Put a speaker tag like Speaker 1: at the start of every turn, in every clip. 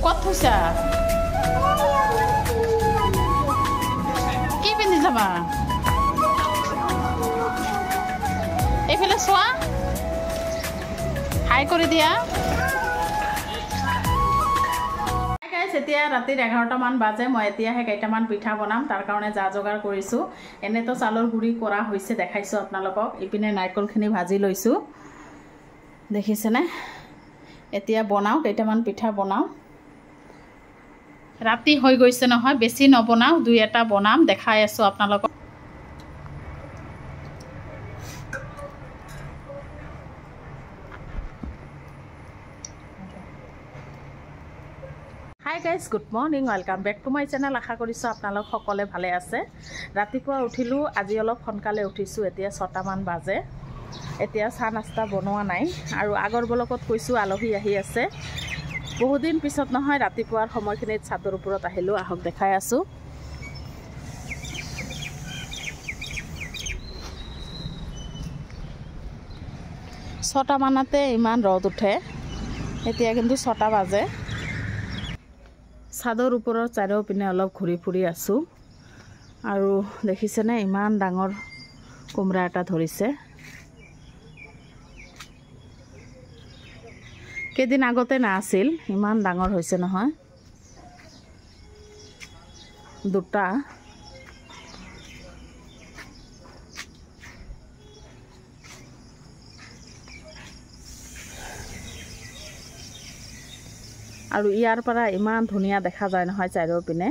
Speaker 1: ক'ত থৈছা কি পিন্ধি যাবা এইফালে চোৱা হাই কৰি দিয়া এতিয়া ৰাতিৰ 11টামান বাজে মই এতিয়াহে কেইটামান পিঠা বনাম তাৰ কাৰণে যা যোগাৰ কৰিছোঁ এনেতো চাউলৰ গুড়ি কৰা হৈছে দেখাইছোঁ আপোনালোকক ইপিনে নাৰিকলখিনি ভাজি লৈছোঁ দেখিছেনে এতিয়া বনাওঁ কেইটামান পিঠা বনাওঁ ৰাতি হৈ গৈছে নহয় বেছি নবনাওঁ দুই এটা বনাম দেখাই আছোঁ আপোনালোকক hi guys good morning welcome back to my channel আশা কৰিছোঁ আপোনালোক সকলোৱে ভালে আছে ৰাতিপুৱা উঠিলোঁ আজি অলপ সোনকালে উঠিছোঁ এতিয়া 6টামান বাজে এতিয়া চাহ নাস্তা বনোৱা নাই আৰু আগৰ ব্লগত কৈছোঁ আলহী আহি আছে বহুদিন পিছত নহয় ৰাতিপুৱাৰ সময়খিনিত ছাদৰ ওপৰত আহিলোঁ আহক দেখাই আছোঁ ছটামানতে ইমান ৰ'দ উঠে এতিয়া কিন্তু 6টা বাজে ছাদৰ ওপৰত চাৰিওপিনে অলপ ঘূৰি ফুৰি আছোঁ আৰু দেখিছেনে ইমান ডাঙৰ কোমৰা এটা ধৰিছে কেইদিন আগতে নাছিল ইমান ডাঙৰ হৈছে নহয় দুটা আৰু ইয়াৰ পৰা ইমান ধুনীয়া দেখা যায় নহয় চাৰিওপিনে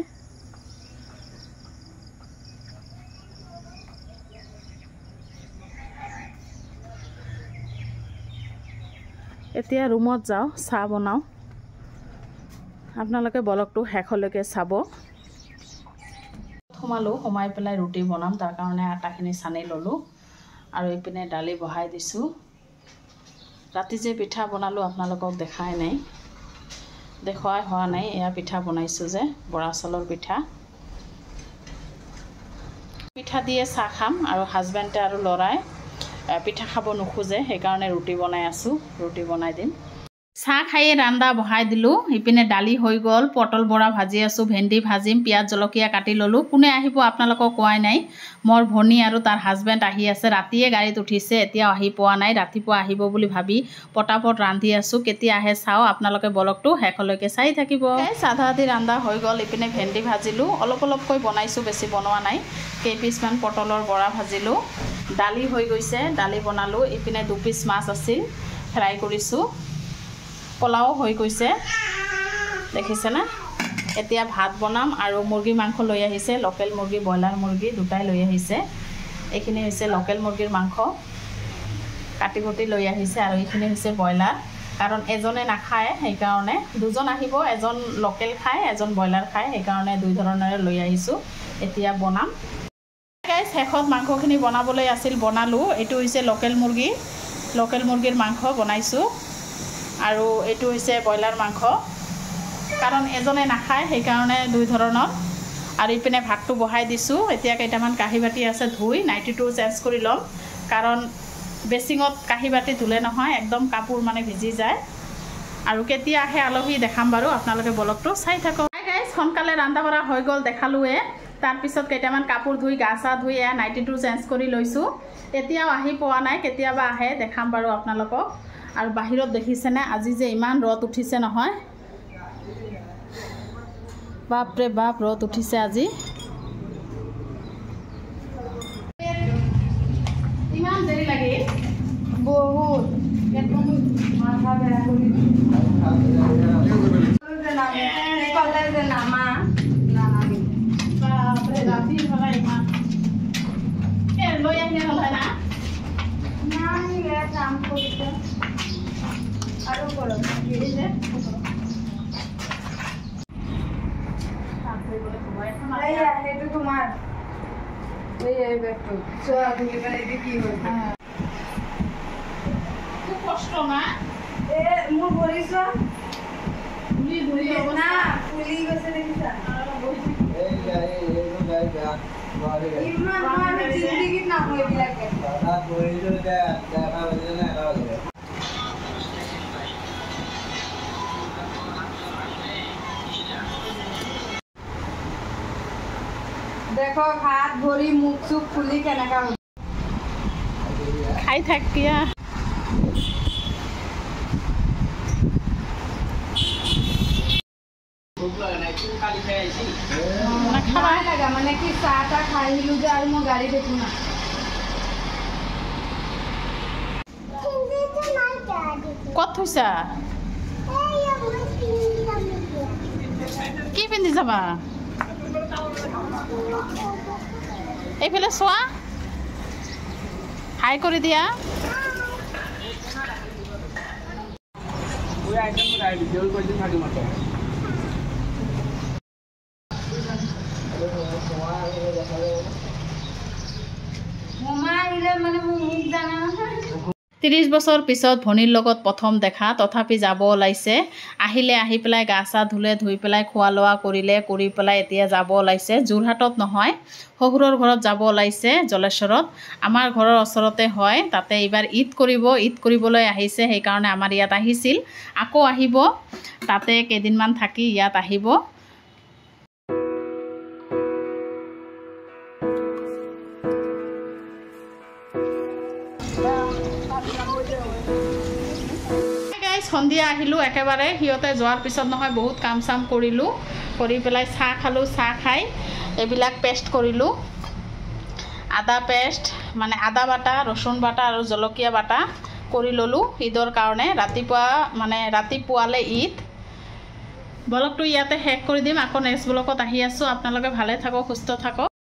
Speaker 1: এতিয়া ৰুমত যাওঁ চাহ বনাওঁ আপোনালোকে ব্লগটো শেষলৈকে চাব সোমাই পেলাই ৰুটি বনাম তাৰ কাৰণে আটাখিনি সানি ল'লোঁ আৰু এইপিনে দালি বহাই দিছোঁ ৰাতি যে পিঠা বনালোঁ আপোনালোকক দেখাই নাই দেখুৱাই হোৱা নাই এয়া পিঠা বনাইছোঁ যে বৰা চাউলৰ পিঠা দিয়ে চাহ খাম আৰু হাজবেণ্ডে আৰু ল'ৰাই পিঠা খাব নোখোজে সেইকাৰণে ৰুটি বনাই আছোঁ ৰুটি বনাই দিম চাহ খাইয়ে ৰান্ধা বহাই দিলোঁ ইপিনে দালি হৈ গ'ল পটল বৰা ভাজি আছোঁ ভেন্দি ভাজিম পিঁয়াজ জলকীয়া কাটি ল'লোঁ কোনে আহিব আপোনালোকক কোৱাই নাই মোৰ ভনী আৰু তাৰ হাজবেণ্ড আহি আছে ৰাতিয়ে গাড়ীত উঠিছে এতিয়াও আহি পোৱা নাই ৰাতিপুৱা আহিব বুলি ভাবি পটাপট ৰান্ধি আছোঁ কেতিয়া আহে চাওঁ আপোনালোকে ব্লগটো শেষলৈকে চাই থাকিব আধা আধি ৰান্ধা হৈ গ'ল ইপিনে ভেন্দি ভাজিলোঁ অলপ অলপকৈ বনাইছোঁ বেছি বনোৱা নাই কেইপিচমান পটলৰ বৰা ভাজিলোঁ দালি হৈ গৈছে দালি বনালোঁ ইপিনে 2 পিচ মাছ আছিল ফ্ৰাই কৰিছোঁ পোলাও হৈ গৈছে দেখিছেনে এতিয়া ভাত বনাম আৰু মুৰ্গী মাংস লৈ আহিছে লোকেল মুৰ্গী ব্ৰইলাৰ মুৰ্গী দুটাই লৈ আহিছে এইখিনি হৈছে লোকেল মুৰ্গীৰ মাংস কাটি কুটি লৈ আহিছে আৰু এইখিনি হৈছে ব্ৰইলাৰ কাৰণ এজনে নাখায় সেইকাৰণে দুজন আহিব এজন লোকেল খায় এজন ব্ৰইলাৰ খায় সেইকাৰণে দুই ধৰণৰে লৈ আহিছোঁ এতিয়া বনাম গাইজ শেষত মাংসখিনি বনাবলৈ আছিল বনালোঁ এইটো হৈছে লোকেল মুৰ্গীৰ মাংস বনাইছোঁ আৰু এইটো হৈছে ব্ৰইলাৰ মাংস কাৰণ এজনে নাখায় সেইকাৰণে দুই ধৰণৰ আৰু ইপিনে ভাতটো বহাই দিছোঁ এতিয়া কেইটামান কাঁহী বাতি আছে ধুই নাইটিটো চেঞ্জ কৰি ল'ম কাৰণ বেছিঙত কাঁহী বাতি ধুলে নহয় একদম কাপোৰ মানে ভিজি যায় আৰু কেতিয়া আহে আলহী দেখাম বাৰু আপোনালোকে ব্লগটো চাই থাকক গাইজ সোনকালে ৰান্ধা বঢ়া হৈ গ'ল দেখালোৱে তাৰপিছত কেইটামান কাপোৰ ধুই গা চা ধুই এয়া নাইটিটো চেঞ্জ কৰি লৈছোঁ এতিয়াও আহি পোৱা নাই কেতিয়াবা আহে দেখাম বাৰু আপোনালোকক আৰু বাহিৰত দেখিছেনে আজি যে ইমান ৰ'দ উঠিছে নহয় বাপৰে বাপ ৰ'দ উঠিছে আজি ইমান দেৰি লাগে বহুত মাথা বেয়া কৰি বাপৰে ৰাতি হ'লে ইমান লৈ আহিলে হ'লে না কাম কৰিছে আৰু কৰক সেইটো তোমাৰ এই বেগটো চোৱা ধুলি পেলাই এতিয়া কি হৈছে খুব কষ্ট না মোৰ ভৰি চোৱা ধুলি না ফুলি গৈছে দেখিছা ইমান জিন্দগীত নাহো এইবিলাকে
Speaker 2: দেখো হাত ভৰি মুখ চুখ ফুলি কেনেকা
Speaker 1: খাই থাক দিয়া
Speaker 2: খাই লাগা মানে কি চাহ তা খাই আহিলো যে আৰু মই গাড়ী দেখো না
Speaker 1: ক'ত থৈছা কি পিন্ধি যাবা এইফালে চোৱা হাই কৰি দিয়া
Speaker 2: মোমা আহিলে মানে মোৰ মুখ জানা
Speaker 1: 30 বছৰ পিছত ভনীৰ লগত প্ৰথম দেখা তথাপি যাব ওলাইছে আহিলে আহি পেলাই গা চা ধুলে ধুই পেলাই খোৱা লোৱা কৰিলে কৰি পেলাই এতিয়া যাব ওলাইছে যোৰহাটত নহয় শহুৰৰ ঘৰত যাব ওলাইছে জলেশ্বৰত আমাৰ ঘৰৰ ওচৰতে হয় তাতে এইবাৰ ঈদ কৰিবলৈ আহিছে সেইকাৰণে আমাৰ ইয়াত আহিছিল আকৌ আহিব তাতে কেইদিনমান থাকি ইয়াত আহিব সন্ধিয়া আহিলোঁ একেবাৰে সিহঁতে যোৱাৰ পিছত নহয় বহুত কাম চাম কৰিলোঁ কৰি পেলাই চাহ খালোঁ চাহ খাই এইবিলাক পেষ্ট কৰিলোঁ আদা পেষ্ট মানে আদা বাটা ৰচুন বাটা আৰু জলকীয়া বাটা কৰি ল'লোঁ ঈদৰ কাৰণে ৰাতিপুৱালে ঈদ ব্লগটো ইয়াতে শেষ কৰি দিম আকৌ নেক্সট ব্লগত আহি আছোঁ আপোনালোকে ভালে থাকক সুস্থ থাকক